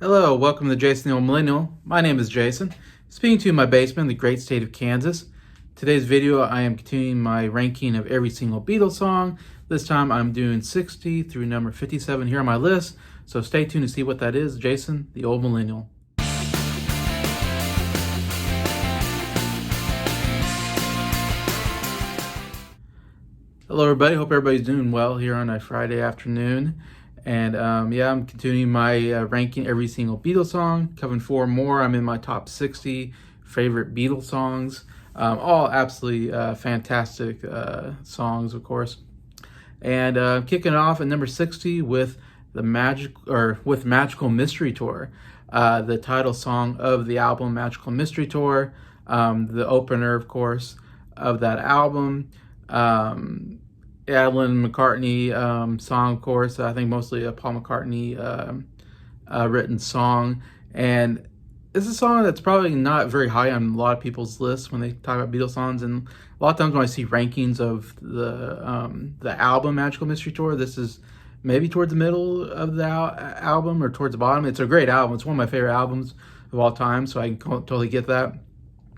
Hello, welcome to Jason the Old Millennial. My name is Jason, speaking to you in my basement in the great state of Kansas. Today's video, I am continuing my ranking of every single Beatles song. This time I'm doing 60 through number 57 here on my list, so stay tuned to see what that is. Jason the Old Millennial. Hello everybody, hope everybody's doing well here on a Friday afternoon. And yeah, I'm continuing my ranking every single Beatles song, covering 4 more. I'm in my top 60 favorite Beatles songs. All absolutely fantastic songs, of course. And kicking it off at number 60 with Magical Mystery Tour, the title song of the album Magical Mystery Tour, the opener, of course, of that album. Yeah, Lennon McCartney song, of course. I think mostly a Paul McCartney written song. And it's a song that's probably not very high on a lot of people's lists when they talk about Beatles songs. And a lot of times when I see rankings of the album Magical Mystery Tour, this is maybe towards the middle of the album or towards the bottom. It's a great album. It's one of my favorite albums of all time, so I can totally get that.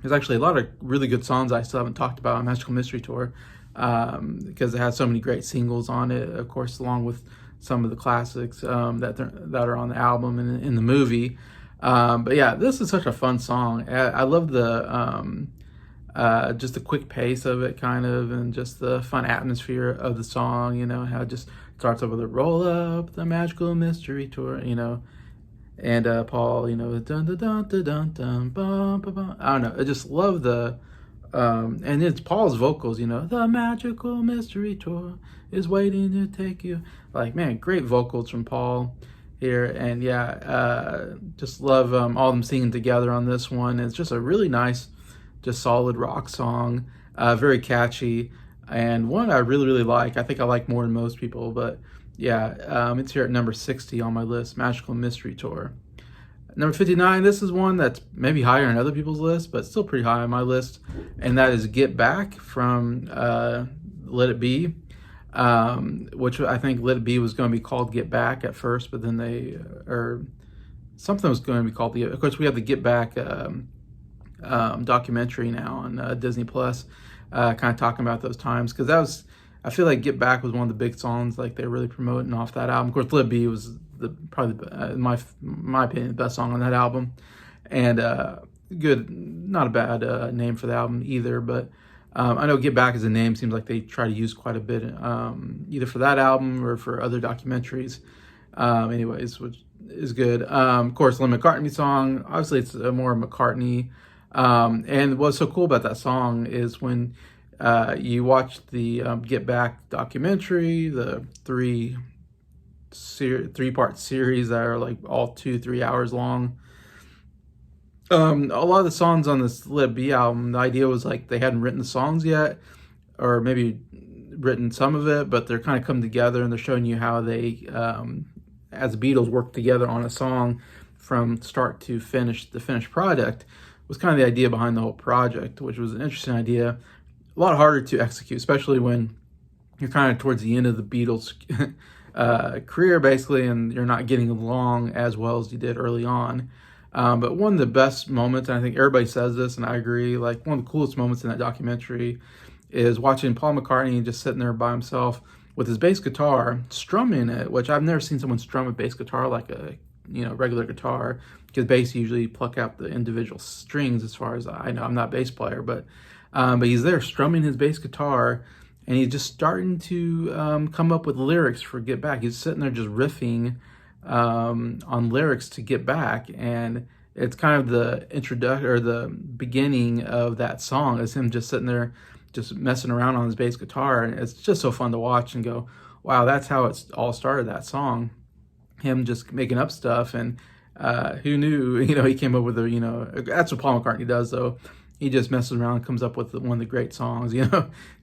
There's actually a lot of really good songs I still haven't talked about on Magical Mystery Tour, because it has so many great singles on it, of course, along with some of the classics that are on the album and in the movie. But yeah, this is such a fun song. I love the just the quick pace of it, kind of, and just the fun atmosphere of the song. You know how it just starts off with a roll up the Magical Mystery Tour. You know. And Paul, you know, dun dun dun dun dun dun, bum, bum, bum. I don't know. I just love the, and it's Paul's vocals. You know, the Magical Mystery Tour is waiting to take you. Like, man, great vocals from Paul here, and yeah, just love all them singing together on this one. It's just a really nice, just solid rock song, very catchy, and one I really like. I think I like more than most people, but. Yeah, it's here at number 60 on my list, Magical Mystery Tour. Number 59, this is one that's maybe higher on other people's list, but still pretty high on my list, and that is Get Back from Let It Be, which I think Let It Be was going to be called Get Back at first, but then or something was going to be called of course, we have the Get Back documentary now on Disney Plus, kind of talking about those times, because I feel like Get Back was one of the big songs like they're really promoting off that album. Of course, Let It Be was probably in my opinion, the best song on that album, and good, not a bad name for the album either. But I know Get Back as a name seems like they try to use quite a bit, either for that album or for other documentaries. Anyways, which is good. Of course, Lennon McCartney song. Obviously, it's more McCartney. And what's so cool about that song is when you watch the Get Back documentary, the three-part series that are like all 2-3 hours long. A lot of the songs on this Let It Be album, the idea was like they hadn't written the songs yet, or maybe written some of it, but they're kind of come together and they're showing you how they, as the Beatles, worked together on a song from start to finish. The finished product was kind of the idea behind the whole project, which was an interesting idea. A lot harder to execute, especially when you're kind of towards the end of the Beatles career, basically, and you're not getting along as well as you did early on. But one of the best moments, and I think everybody says this, and I agree, like one of the coolest moments in that documentary is watching Paul McCartney just sitting there by himself with his bass guitar, strumming it, which I've never seen someone strum a bass guitar like a regular guitar, because bass usually pluck out the individual strings. As far as I know, I'm not a bass player, but he's there strumming his bass guitar, and he's just starting to come up with lyrics for Get Back. He's sitting there just riffing on lyrics to Get Back, and it's kind of the introduction or the beginning of that song is him just sitting there just messing around on his bass guitar, and it's just so fun to watch and go, wow, that's how it's all started, that song. Him just making up stuff, and who knew, he came up with that's what Paul McCartney does, though. He just messes around, comes up with one of the great songs,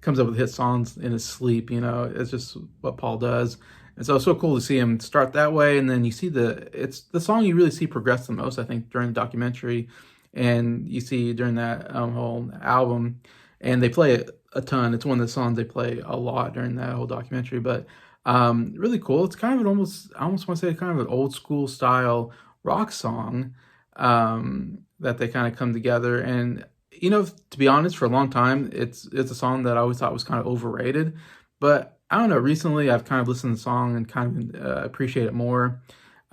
comes up with hit songs in his sleep, it's just what Paul does. And so it's so cool to see him start that way. And then you see it's the song you really see progress the most, I think, during the documentary. And you see during that whole album, and they play it a ton. It's one of the songs they play a lot during that whole documentary, but really cool. It's kind of I almost want to say kind of an old school style rock song, that they kind of come together. And to be honest, for a long time, it's a song that I always thought was kind of overrated. But I don't know. Recently, I've kind of listened to the song and kind of appreciate it more.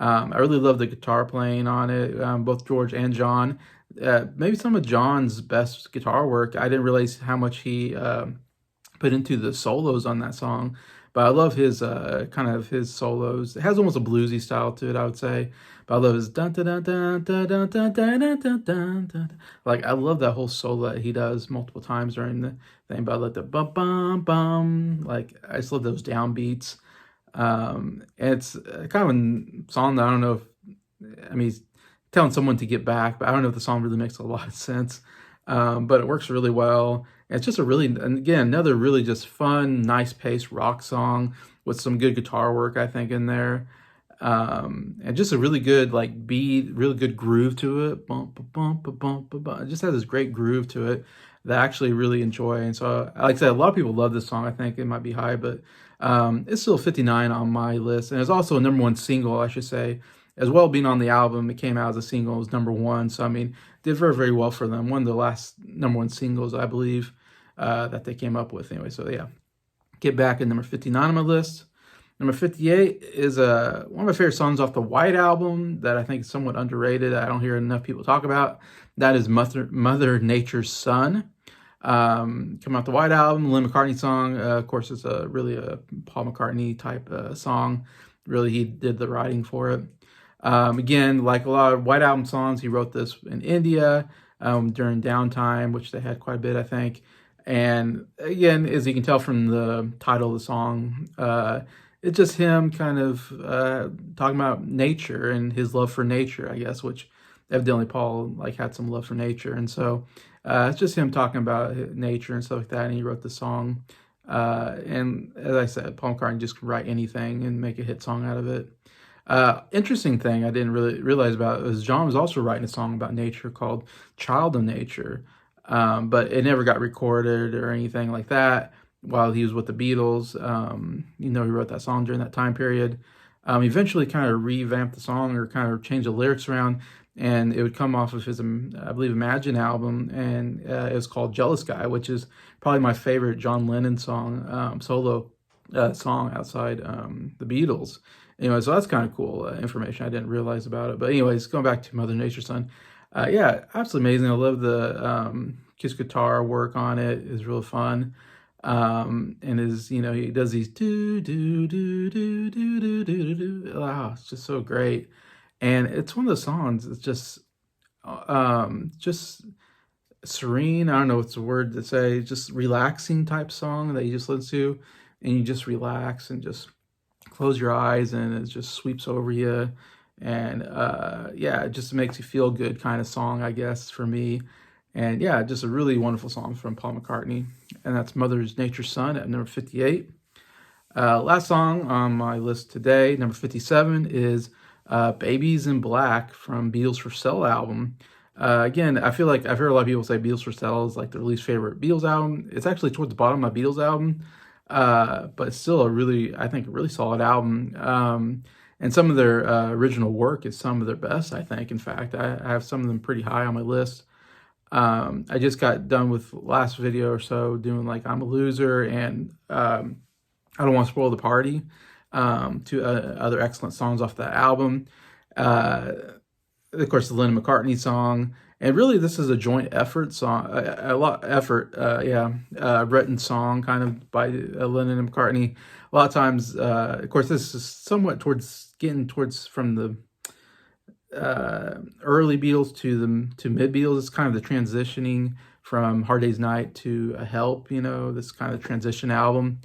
I really love the guitar playing on it, both George and John. Maybe some of John's best guitar work. I didn't realize how much he put into the solos on that song. But I love his kind of his solos. It has almost a bluesy style to it, I would say. But I love his dun dun dun dun dun dun dun dun dun dun dun dun. Like I love that whole solo that he does multiple times during the thing. But I like the bum bum bum. Like I just love those downbeats. And it's kind of a song that I don't know if, I mean, he's telling someone to get back, but I don't know if the song really makes a lot of sense. But it works really well. And it's just and again, another really just fun, nice paced rock song with some good guitar work, I think, in there. And just a really good like beat, really good groove to it. Bump, bump, bump, bump, bump. It just has this great groove to it that I actually really enjoy. And so, like I said, a lot of people love this song. I think it might be high, but it's still 59 on my list. And it's also a #1 single, I should say, as well, being on the album. It came out as a single, it was #1. So, I mean, did very, very well for them. One of the last #1 singles, I believe, that they came up with. Anyway, so yeah, get back at number 59 on my list. Number 58 is one of my favorite songs off the White Album that I think is somewhat underrated. I don't hear enough people talk about. That is Mother Nature's Son. Come out the White Album, Lennon McCartney song. Of course, it's really a Paul McCartney type song. Really, he did the writing for it. Again, like a lot of White Album songs, he wrote this in India during downtime, which they had quite a bit, I think. And again, as you can tell from the title of the song, it's just him kind of talking about nature and his love for nature, I guess, which evidently Paul like had some love for nature. And so it's just him talking about nature and stuff like that. And he wrote the song. And as I said, Paul McCartney just could write anything and make a hit song out of it. Interesting thing I didn't really realize about is John was also writing a song about nature called Child of Nature. But it never got recorded or anything like that while he was with the Beatles. He wrote that song during that time period. Eventually kind of revamped the song or kind of changed the lyrics around, and it would come off of his, I believe, Imagine album, and it was called Jealous Guy, which is probably my favorite John Lennon song, solo song outside the Beatles. Anyway, so that's kind of cool information I didn't realize about it. But anyways, going back to Mother Nature's Son. Yeah, absolutely amazing. I love the Kiss guitar work on it. It's real fun. And he does these do do do do do do do do. Wow, it's just so great. And it's one of those songs. It's just serene. I don't know what's the word to say. Just relaxing type song that you just listen to, and you just relax and just close your eyes, and it just sweeps over you. And yeah, it just makes you feel good kind of song, I guess, for me. And yeah, just a really wonderful song from Paul McCartney. And that's Mother Nature's Son at number 58. Last song on my list today, number 57, is Babies in Black from Beatles for Sale album. Again, I feel like I've heard a lot of people say Beatles for Sale is like their least favorite Beatles album. It's actually towards the bottom of my Beatles album, but it's still I think, a really solid album. And some of their original work is some of their best, I think. In fact, I have some of them pretty high on my list. I just got done with last video or so doing like I'm a Loser and I Don't Want to Spoil the Party, two other excellent songs off that album. Of course, the Lennon McCartney song. And really, this is a joint effort song, written song kind of by Lennon and McCartney. A lot of times, of course, this is somewhat getting towards from the early Beatles to mid Beatles. It's kind of the transitioning from Hard Day's Night to Help, this kind of transition album.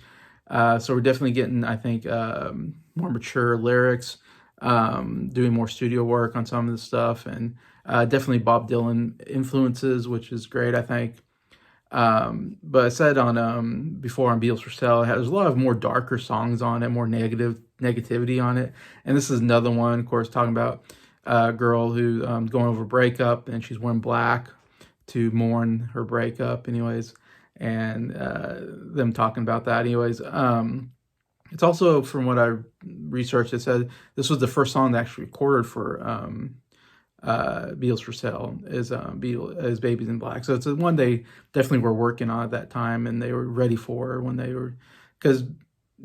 So we're definitely getting, I think, more mature lyrics, doing more studio work on some of the stuff, and definitely Bob Dylan influences, which is great, I think. But I said on before on Beatles for Sale, there's a lot of more darker songs on it, more negativity on it. And this is another one, of course, talking about a girl who going over a breakup, and she's wearing black to mourn her breakup, anyways. And them talking about that, anyways. It's also, from what I researched, it said this was the first song they actually recorded for Beatles for Sale, is Babies in Black. So it's one they definitely were working on at that time, and they were ready for when they were, because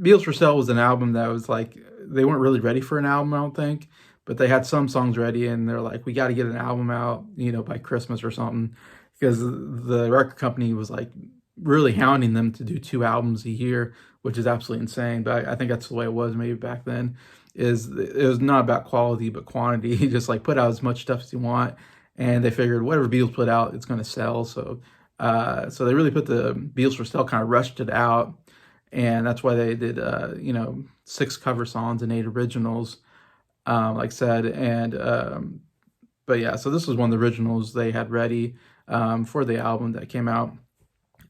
Beatles for Sale was an album that was like, they weren't really ready for an album, I don't think, but they had some songs ready, and they're like, we got to get an album out, by Christmas or something, because the record company was like really hounding them to do 2 albums a year, which is absolutely insane. But I think that's the way it was maybe back then. Is it was not about quality but quantity. You just like put out as much stuff as you want, and they figured whatever Beatles put out, it's going to sell. So they really put the Beatles for Sale, kind of rushed it out, and that's why they did 6 cover songs and 8 originals, like I said. And but yeah, so this was one of the originals they had ready for the album that came out.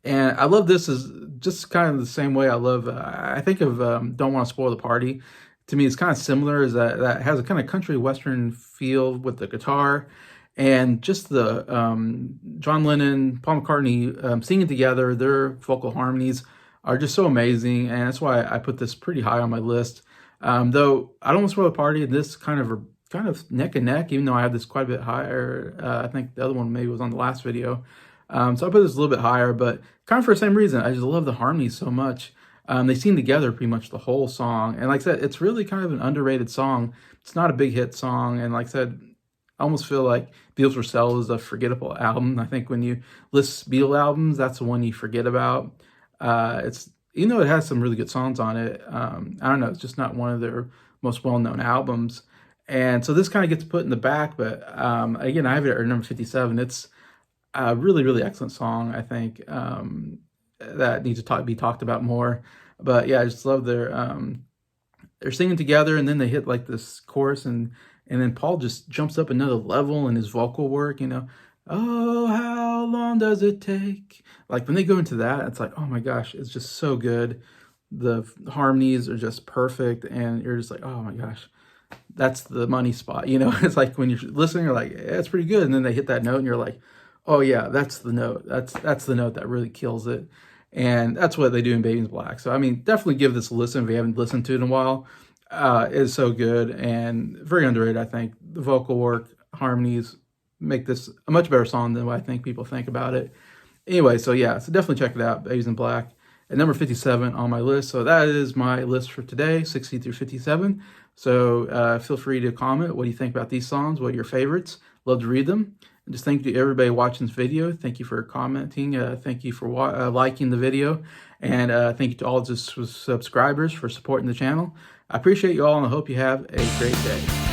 And I love this is just kind of the same way I love, I think of Don't Want to Spoil the Party. To me, it's kind of similar, is that has a kind of country western feel with the guitar, and just the John Lennon, Paul McCartney singing together. Their vocal harmonies are just so amazing, and that's why I put this pretty high on my list. Though I Don't Want to Spoil the Party and this kind of neck and neck, even though I have this quite a bit higher. I think the other one maybe was on the last video. So I put this a little bit higher, but kind of for the same reason. I just love the harmonies so much. They sing together pretty much the whole song. And like I said, it's really kind of an underrated song. It's not a big hit song. And like I said, I almost feel like Beatles for Sale is a forgettable album. I think when you list Beatles albums, that's the one you forget about. It's, even though it has some really good songs on it, I don't know, it's just not one of their most well-known albums. And so this kind of gets put in the back, but again, I have it at number 57. It's a really, really excellent song, I think, that needs to be talked about more. But yeah, I just love they're singing together, and then they hit like this chorus, and then Paul just jumps up another level in his vocal work, Oh, how long does it take? Like when they go into that, it's like, oh my gosh, it's just so good. The harmonies are just perfect, and you're just like, oh my gosh, that's the money spot. It's like when you're listening, you're like, yeah, it's pretty good, and then they hit that note, and you're like, oh yeah, that's the note. That's the note that really kills it. And that's what they do in Babies in Black. So I mean, definitely give this a listen if you haven't listened to it in a while. It's so good and very underrated, I think. The vocal work, harmonies make this a much better song than what I think people think about it. Anyway, so yeah, so definitely check it out, Babies in Black. At number 57 on my list. So that is my list for today, 60 through 57. So feel free to comment. What do you think about these songs? What are your favorites? Love to read them. And just thank you to everybody watching this video. Thank you for commenting. Thank you for liking the video. And thank you to all the subscribers for supporting the channel. I appreciate you all, and I hope you have a great day.